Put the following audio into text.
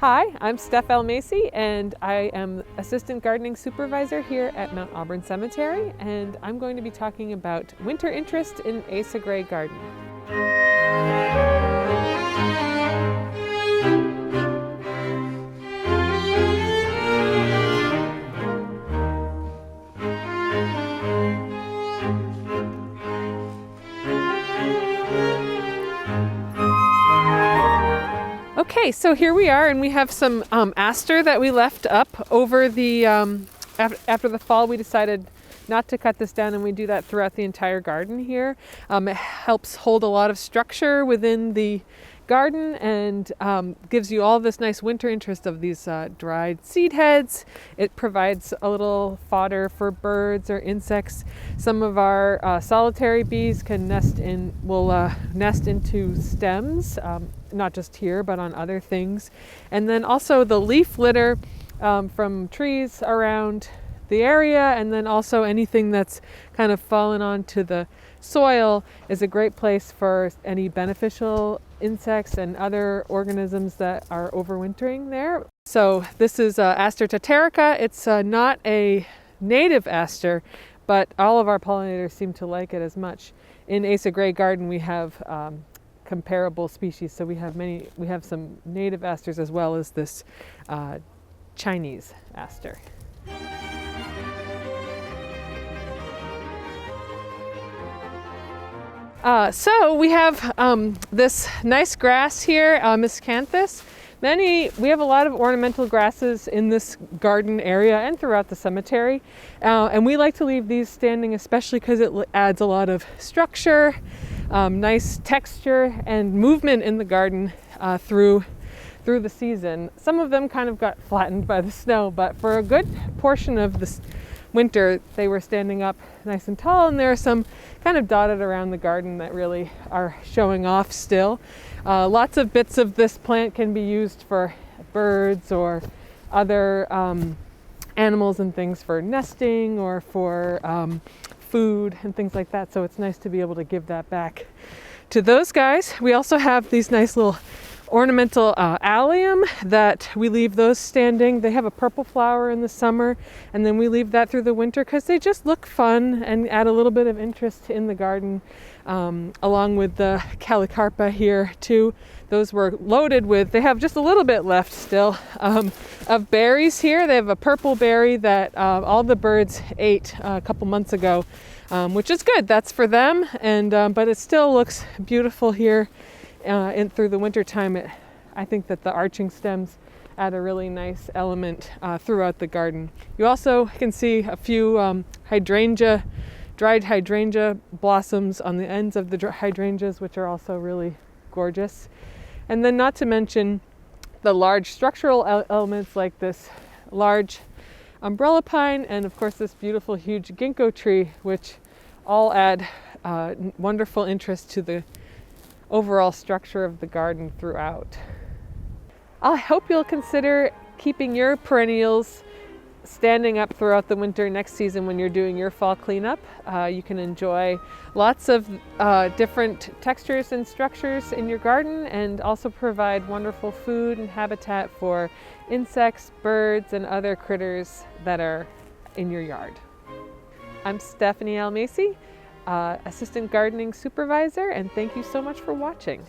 Hi, I'm Steph Almasi and I am Assistant Gardening Supervisor here at Mount Auburn Cemetery, and I'm going to be talking about winter interest in Asa Gray Garden. Okay, so here we are, and we have some aster that we left up over the, after the fall. We decided not to cut this down, and we do that throughout the entire garden here. It helps hold a lot of structure within the garden and gives you all this nice winter interest of these dried seed heads. It provides a little fodder for birds or insects. Some of our solitary bees can will nest into stems, not just here but on other things. And then also the leaf litter from trees around the area, and then also anything that's kind of fallen onto the soil is a great place for any beneficial insects and other organisms that are overwintering there. So this is Aster taterica. It's not a native aster, but all of our pollinators seem to like it as much. In Asa Gray Garden we have comparable species, so we have some native asters as well as this Chinese aster. So we have this nice grass here, miscanthus. We have a lot of ornamental grasses in this garden area and throughout the cemetery, and we like to leave these standing, especially because it adds a lot of structure, nice texture and movement in the garden through the season. Some of them kind of got flattened by the snow, but for a good portion of this winter they were standing up nice and tall, and there are some kind of dotted around the garden that really are showing off still. Lots of bits of this plant can be used for birds or other animals and things for nesting or for food and things like that, so it's nice to be able to give that back to those guys. We also have these nice little ornamental allium that we leave those standing. They have a purple flower in the summer, and then we leave that through the winter because they just look fun and add a little bit of interest in the garden, along with the calicarpa here too. Those were loaded with, they have just a little bit left still of berries here. They have a purple berry that all the birds ate a couple months ago, which is good. That's for them, and but it still looks beautiful here. Through the winter time, I think that the arching stems add a really nice element throughout the garden. You also can see a few dried hydrangea blossoms on the ends of the hydrangeas, which are also really gorgeous. And then not to mention the large structural elements like this large umbrella pine and of course this beautiful huge ginkgo tree, which all add wonderful interest to the overall structure of the garden throughout. I hope you'll consider keeping your perennials standing up throughout the winter next season when you're doing your fall cleanup. You can enjoy lots of different textures and structures in your garden, and also provide wonderful food and habitat for insects, birds, and other critters that are in your yard. I'm Stephanie Almasi, Assistant Gardening Supervisor, and thank you so much for watching.